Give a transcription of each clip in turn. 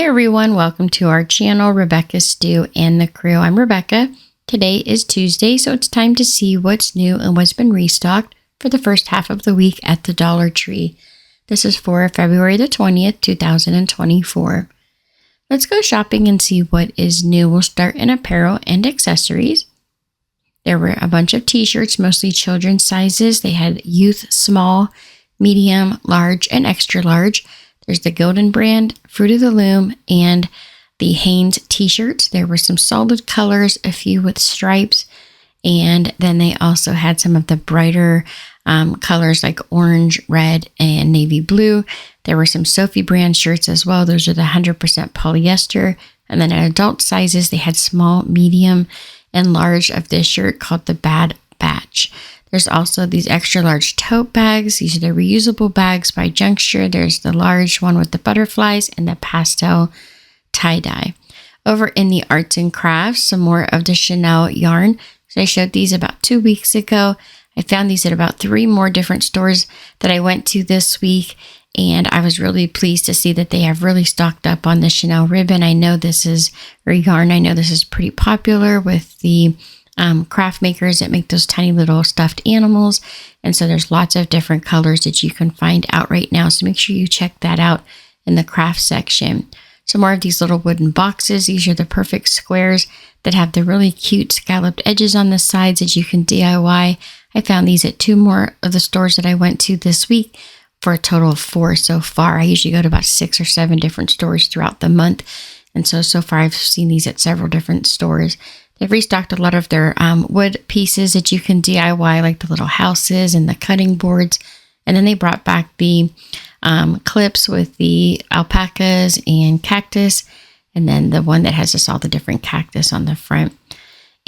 everyone, welcome to our channel, Rebecca, Stu, and the Crew. I'm Rebecca. Today is Tuesday, so it's time to see what's new and what's been restocked for the first half of the week at the Dollar Tree. This is for February the 20th, 2024. Let's go shopping and see what is new. We'll start in apparel and accessories. There were a bunch of t-shirts, mostly children's sizes. They had youth, small, medium, large, and extra large. There's the Golden brand, Fruit of the Loom, and the Hanes t-shirts. There were some solid colors, a few with stripes, and then they also had some of the brighter colors like orange, red, and navy blue. There were some Sophie brand shirts as well. Those are the 100% polyester. And then in adult sizes, they had small, medium, and large of this shirt called the Bad Batch. There's also these extra large tote bags. These are the reusable bags by Juncture. There's the large one with the butterflies and the pastel tie-dye. Over in the arts and crafts, some more of the Chanel yarn. So I showed these about 2 weeks ago. I found these at about 3 more different stores that I went to this week. And I was really pleased to see that they have really stocked up on the Chanel ribbon. I know this is, or yarn, I know this is pretty popular with the craft makers that make those tiny little stuffed animals. And so there's lots of different colors that you can find out right now. So make sure you check that out in the craft section. Some more of these little wooden boxes. These are the perfect squares that have the really cute scalloped edges on the sides that you can DIY. I found these at 2 more of the stores that I went to this week for a total of 4 so far. I usually go to about 6 or 7 different stores throughout the month. And so far I've seen these at several different stores. They've restocked a lot of their wood pieces that you can DIY, like the little houses and the cutting boards. And then they brought back the clips with the alpacas and cactus. And then the one that has just all the different cactus on the front.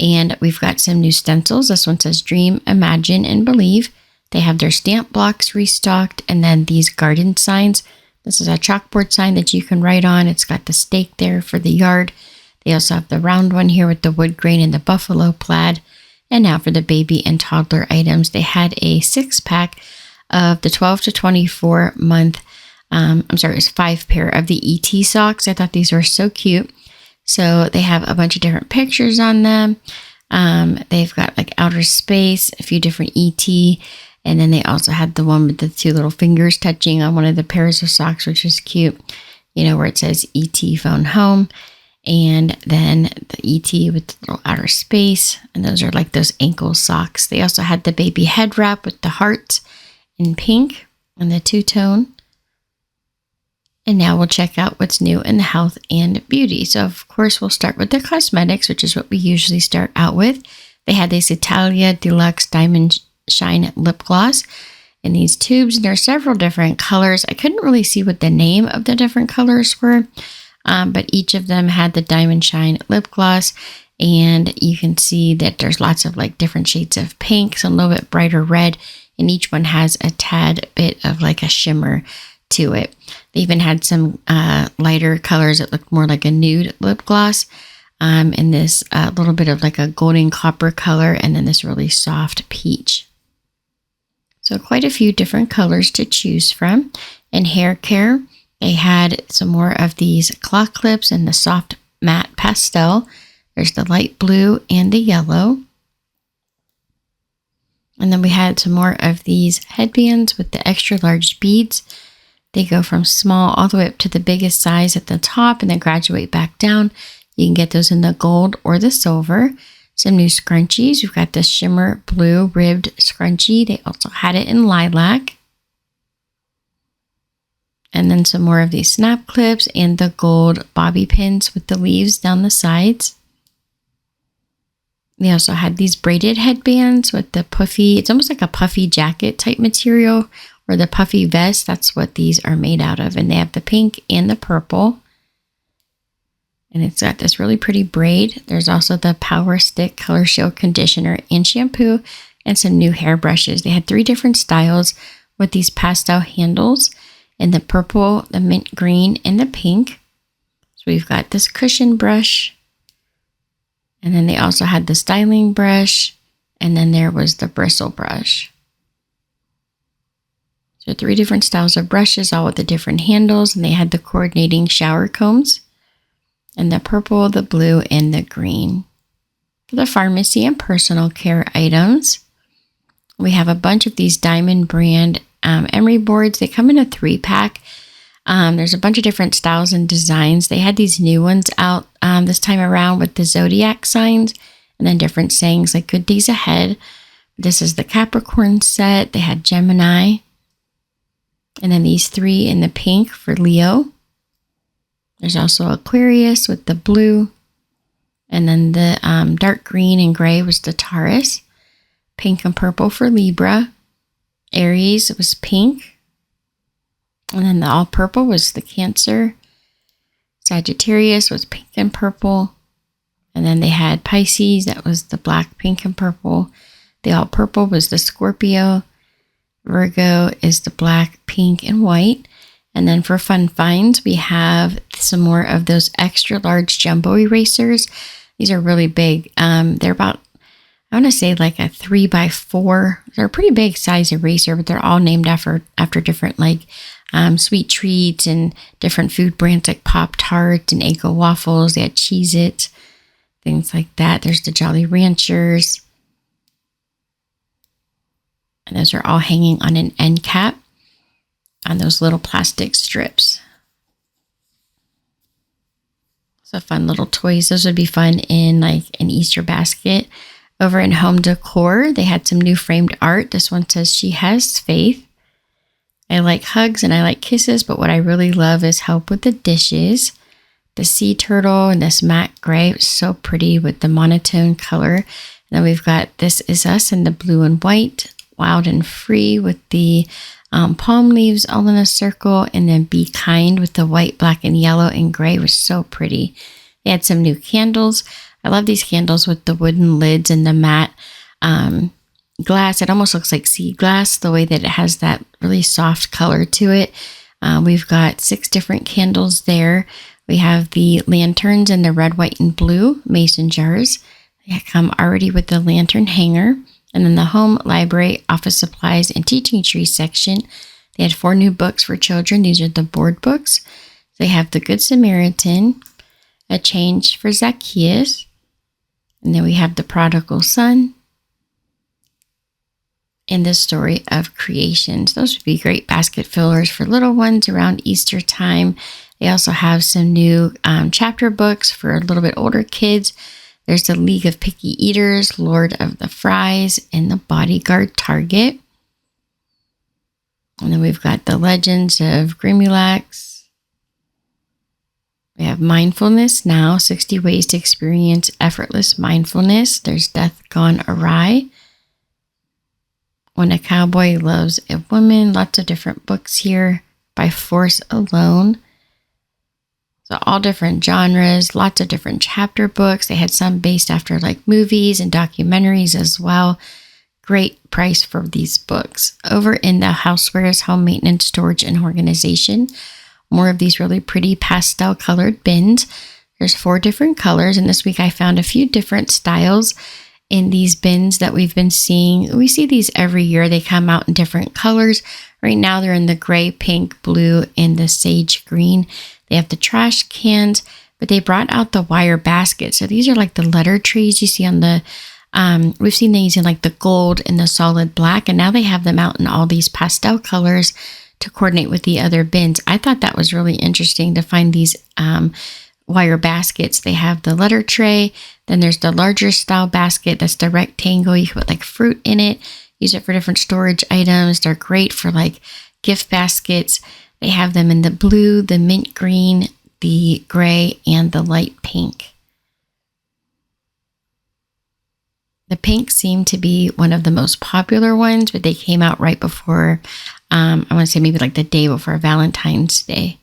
And we've got some new stencils. This one says Dream, Imagine, and Believe. They have their stamp blocks restocked. And then these garden signs. This is a chalkboard sign that you can write on. It's got the stake there for the yard. They also have the round one here with the wood grain and the buffalo plaid. And now for the baby and toddler items, they had a 6-pack of the 12 to 24 month, it's 5 pair of the ET socks. I thought these were so cute. So they have a bunch of different pictures on them. They've got like outer space, a few different ET. And then they also had the one with the 2 little fingers touching on one of the pairs of socks, which is cute, where it says ET phone home. And then the ET with the little outer space. And those are like those ankle socks. They also had the baby head wrap with the hearts in pink and the 2-tone. And now we'll check out what's new in the health and beauty. So of course we'll start with the cosmetics, which is what we usually start out with. They had this Italia Deluxe Diamond Shine Lip Gloss in these tubes. And there are several different colors. I couldn't really see what the name of the different colors were. But each of them had the Diamond Shine lip gloss, and you can see that there's lots of like different shades of pink, some a little bit brighter red, and each one has a tad bit of like a shimmer to it. They even had some lighter colors that looked more like a nude lip gloss, in this little bit of like a golden copper color, and then this really soft peach. So quite a few different colors to choose from. And hair care, they had some more of these claw clips in the soft matte pastel. There's the light blue and the yellow. And then we had some more of these headbands with the extra large beads. They go from small all the way up to the biggest size at the top and then graduate back down. You can get those in the gold or the silver. Some new scrunchies. We've got the shimmer blue ribbed scrunchie. They also had it in lilac. And then some more of these snap clips and the gold bobby pins with the leaves down the sides. They also had these braided headbands with the puffy, it's almost like a puffy jacket type material, or the puffy vest. That's what these are made out of. And they have the pink and the purple. And it's got this really pretty braid. There's also the Power Stick Color Show conditioner and shampoo, and some new hair brushes. They had 3 different styles with these pastel handles in the purple, the mint green, and the pink. So we've got this cushion brush. And then they also had the styling brush. And then there was the bristle brush. So 3 different styles of brushes, all with the different handles. And they had the coordinating shower combs. and the purple, the blue, and the green. For the pharmacy and personal care items, we have a bunch of these Diamond brand emery boards. They come in a 3-pack. There's a bunch of different styles and designs. They had these new ones out this time around with the zodiac signs and then different sayings like good days ahead. This is the Capricorn set. They had Gemini. And then these 3 in the pink for Leo. There's also Aquarius with the blue. And then the dark green and gray was the Taurus. Pink and purple for Libra. Aries was pink. And then the all purple was the Cancer. Sagittarius was pink and purple. And then they had Pisces, that was the black, pink, and purple. The all purple was the Scorpio. Virgo is the black, pink, and white. And then for fun finds, we have some more of those extra large jumbo erasers. These are really big. They're about, I want to say like a 3x4. They're a pretty big size eraser, but they're all named after different like sweet treats and different food brands like Pop-Tarts and Eggo waffles. They had Cheez-Its, things like that. There's the Jolly Ranchers. And those are all hanging on an end cap on those little plastic strips. So fun little toys. Those would be fun in like an Easter basket. Over in home decor, they had some new framed art. This one says, "She has faith. I like hugs and I like kisses, but what I really love is help with the dishes." The sea turtle and this matte gray was so pretty with the monotone color. And then we've got This Is Us in the blue and white. Wild and Free with the palm leaves all in a circle, and then Be Kind with the white, black, and yellow and gray was so pretty. They had some new candles. I love these candles with the wooden lids and the matte glass. It almost looks like sea glass, the way that it has that really soft color to it. We've got 6 different candles there. We have the lanterns in the red, white, and blue mason jars. They come already with the lantern hanger. And then the home, library, office supplies, and teaching tree section, they had 4 new books for children. These are the board books. They have The Good Samaritan, A Change for Zacchaeus, and then we have The Prodigal Son, and The Story of Creations. Those would be great basket fillers for little ones around Easter time. They also have some new chapter books for a little bit older kids. There's the League of Picky Eaters, Lord of the Fries, and the Bodyguard Target. And then we've got the Legends of Grimulax. We have Mindfulness Now, 60 Ways to Experience Effortless Mindfulness. There's Death Gone Awry. When a Cowboy Loves a Woman. Lots of different books here. By Force Alone. So all different genres, lots of different chapter books. They had some based after like movies and documentaries as well. Great price for these books. Over in the Housewares, Home Maintenance, Storage, and Organization, more of these really pretty pastel colored bins. There's 4 different colors, and this week I found a few different styles in these bins that we've been seeing. We see these every year. They come out in different colors. Right now they're in the gray, pink, blue, and the sage green. They have the trash cans, but they brought out the wire baskets. So these are like the letter trees you see on the, we've seen these in like the gold and the solid black, and now they have them out in all these pastel colors to coordinate with the other bins. I thought that was really interesting to find these wire baskets. They have the letter tray, then there's the larger style basket. That's the rectangle. You can put like fruit in it, use it for different storage items. They're great for like gift baskets. They have them in the blue, the mint green, the gray, and the light pink. The pink seemed to be one of the most popular ones, but they came out right before, I want to say maybe like the day before Valentine's Day.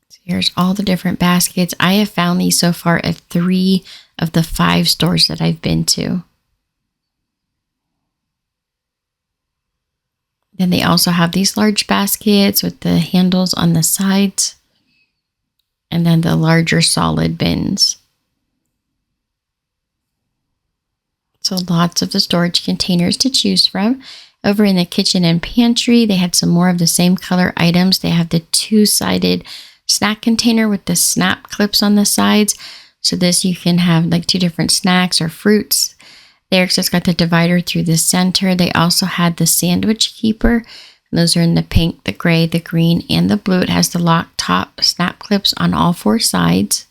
So here's all the different baskets. I have found these so far at 3 of the 5 stores that I've been to. Then they also have these large baskets with the handles on the sides, and then the larger solid bins. So lots of the storage containers to choose from. Over in the kitchen and pantry, they had some more of the same color items. They have the two-sided snack container with the snap clips on the sides. So this you can have like 2 different snacks or fruits. There, so it's got the divider through the center. They also had the sandwich keeper. And those are in the pink, the gray, the green, and the blue. It has the lock top snap clips on all 4 sides.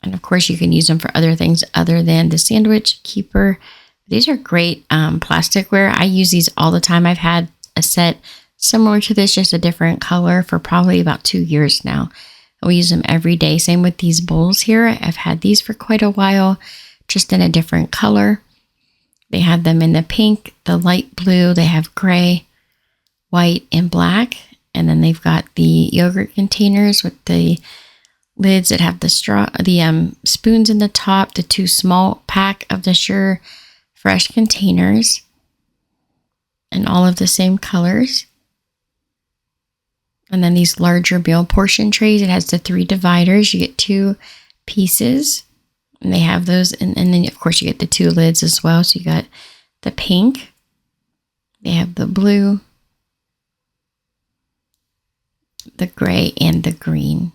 And of course, you can use them for other things other than the sandwich keeper. These are great plasticware. I use these all the time. I've had a set similar to this, just a different color, for probably about 2 years now. We use them every day. Same with these bowls here. I've had these for quite a while, just in a different color. They have them in the pink, the light blue. They have gray, white, and black. And then they've got the yogurt containers with the lids that have the spoons in the top, the 2 small pack of the Sure Fresh containers, and all of the same colors. And then these larger meal portion trays. It has the 3 dividers. You get 2 pieces, and they have those. And then, of course, you get the 2 lids as well. So you got the pink. They have the blue, the gray, and the green.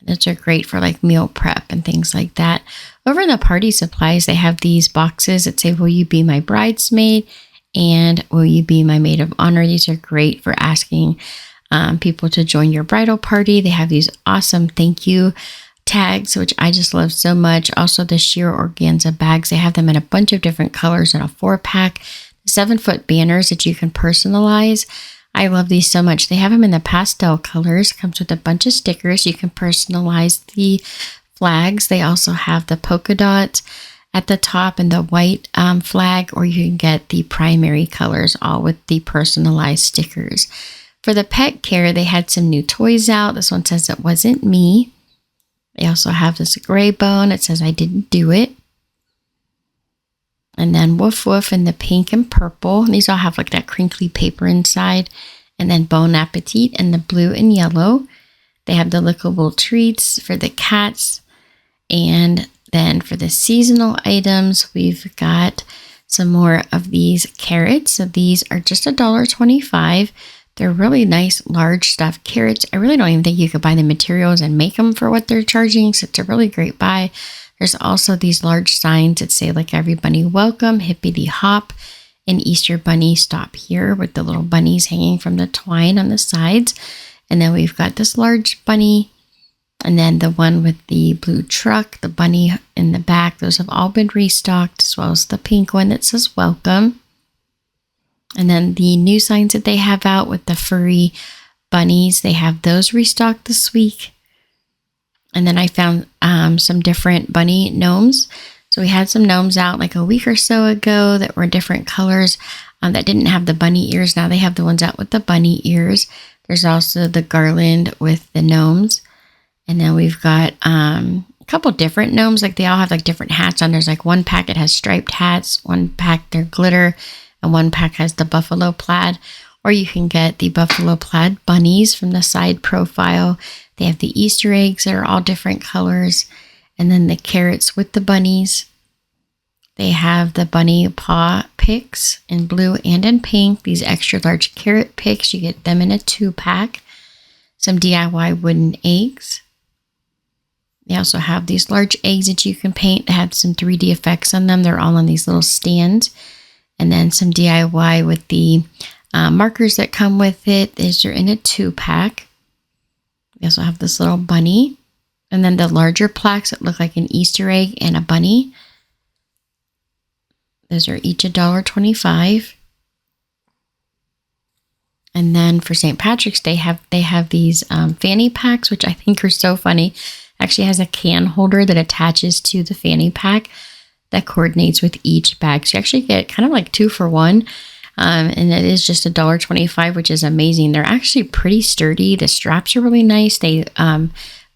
Those are great for like meal prep and things like that. Over in the party supplies, they have these boxes that say, will you be my bridesmaid? And will you be my maid of honor? These are great for asking people to join your bridal party. They have these awesome thank you tags, which I just love so much. Also the sheer organza bags. They have them in a bunch of different colors in a 4-pack. 7-foot banners that you can personalize. I love these so much. They have them in the pastel colors. Comes with a bunch of stickers. You can personalize the flags. They also have the polka dots at the top and the white flag, or you can get the primary colors, all with the personalized stickers. For the pet care, they had some new toys out. This one says it wasn't me. They also have this gray bone. It says I didn't do it. And then Woof Woof in the pink and purple. These all have like that crinkly paper inside. And then Bon Appetit in the blue and yellow. They have the lickable treats for the cats. And then for the seasonal items, we've got some more of these carrots. So these are just $1.25. They're really nice, large stuffed carrots. I really don't even think you could buy the materials and make them for what they're charging. So it's a really great buy. There's also these large signs that say, like, every bunny welcome, hippity hop, and Easter bunny stop here, with the little bunnies hanging from the twine on the sides. And then we've got this large bunny, and then the one with the blue truck, the bunny in the back. Those have all been restocked, as well as the pink one that says welcome. And then the new signs that they have out with the furry bunnies, they have those restocked this week. And then I found some different bunny gnomes. So we had some gnomes out like a week or so ago that were different colors that didn't have the bunny ears. Now they have the ones out with the bunny ears. There's also the garland with the gnomes. And then we've got a couple different gnomes. Like they all have like different hats on. There's like one pack that has striped hats, one pack they're glitter, and one pack has the buffalo plaid. Or you can get the buffalo plaid bunnies from the side profile. They have the Easter eggs that are all different colors. And then the carrots with the bunnies. They have the bunny paw picks in blue and in pink. These extra large carrot picks, you get them in a 2-pack. Some DIY wooden eggs. They also have these large eggs that you can paint. They have some 3D effects on them. They're all on these little stands. And then some DIY with the markers that come with it. These are in a 2-pack. We also have this little bunny. And then the larger plaques that look like an Easter egg and a bunny. Those are each $1.25. And then for St. Patrick's Day, they have these fanny packs, which I think are so funny. Actually has a can holder that attaches to the fanny pack that coordinates with each bag. So you actually get kind of like 2 for 1. And it is just $1.25, which is amazing. They're actually pretty sturdy. The straps are really nice. They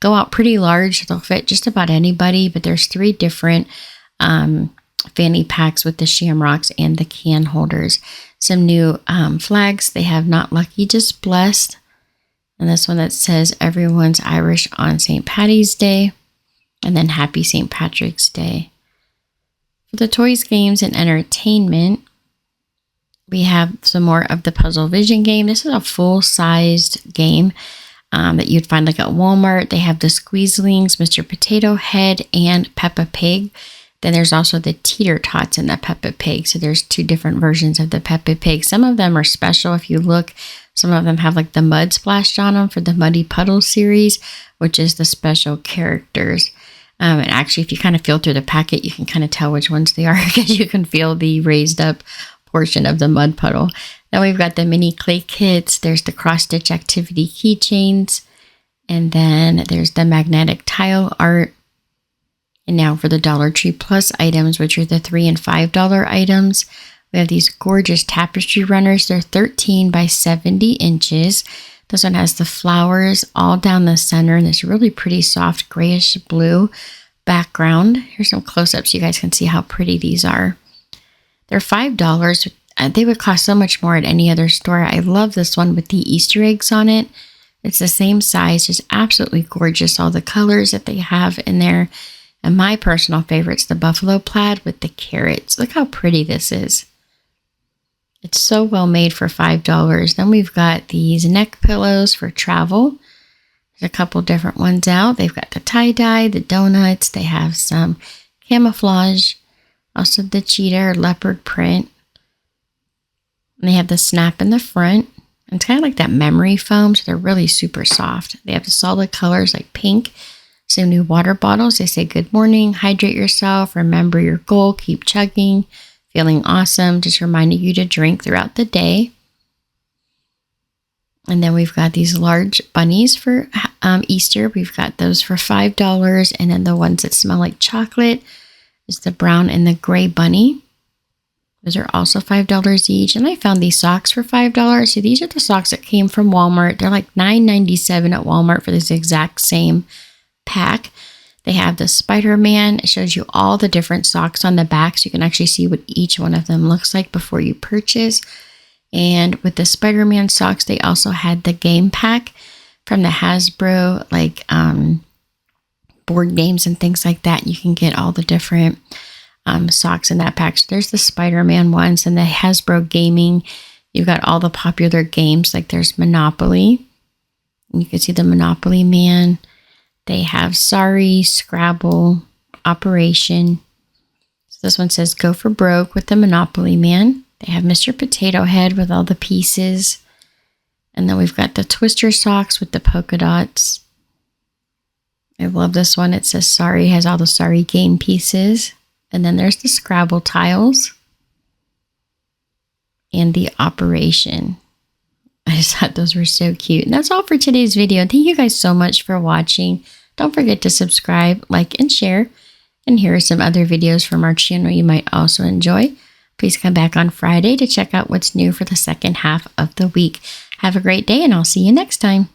go out pretty large. They'll fit just about anybody, but there's 3 different fanny packs with the shamrocks and the can holders. Some new flags. They have not lucky, just blessed. And this one that says everyone's Irish on St. Patty's Day. And then happy St. Patrick's Day. For the toys, games, and entertainment, we have some more of the Puzzle Vision game. This is a full-sized game that you'd find like at Walmart. They have the Squeezlings, Mr. Potato Head, and Peppa Pig. Then there's also the Teeter Tots and the Peppa Pig. So there's 2 different versions of the Peppa Pig. Some of them are special. If you look, some of them have like the mud splashed on them for the Muddy Puddle series, which is the special characters. And actually, if you kind of feel through the packet, you can kind of tell which ones they are because you can feel the raised up portion of the mud puddle. Then we've got the mini clay kits. There's the cross-stitch activity keychains. And then there's the magnetic tile art. And now for the Dollar Tree Plus items, which are the $3 and $5 items, we have these gorgeous tapestry runners. They're 13 by 70 inches. This one has the flowers all down the center and this really pretty soft grayish blue background. Here's some close-ups so you guys can see how pretty these are. They're $5. They would cost so much more at any other store. I love this one with the Easter eggs on it. It's the same size, just absolutely gorgeous. All the colors that they have in there. And my personal favorite is the buffalo plaid with the carrots. Look how pretty this is. It's so well made for $5. Then we've got these neck pillows for travel. There's a couple different ones out. They've got the tie-dye, the donuts. They have some camouflage. Also the cheetah or leopard print. And they have the snap in the front. And it's kind of like that memory foam, so they're really super soft. They have the solid colors like pink. Some new water bottles. They say good morning, hydrate yourself, remember your goal, keep chugging, feeling awesome, just reminding you to drink throughout the day. And then we've got these large bunnies for Easter. We've got those for $5. And then the ones that smell like chocolate is the brown and the gray bunny. Those are also $5 each. And I found these socks for $5. So these are the socks that came from Walmart. They're like $9.97 at Walmart for this exact same pack. They have the Spider-Man. It shows you all the different socks on the back so you can actually see what each one of them looks like before you purchase. And with the Spider-Man socks, they also had the game pack from the Hasbro, like board games and things like that. You can get all the different socks in that pack. So there's the Spider-Man ones and the Hasbro gaming. You've got all the popular games, like there's Monopoly. You can see the Monopoly Man. They have Sorry, Scrabble, Operation. So this one says Go for Broke with the Monopoly Man. They have Mr. Potato Head with all the pieces. And then we've got the Twister socks with the polka dots. I love this one. It says Sorry, has all the Sorry game pieces. And then there's the Scrabble tiles. And the Operation. I just thought those were so cute. And that's all for today's video. Thank you guys so much for watching. Don't forget to subscribe, like, and share. And here are some other videos from our channel you might also enjoy. Please come back on Friday to check out what's new for the second half of the week. Have a great day, and I'll see you next time.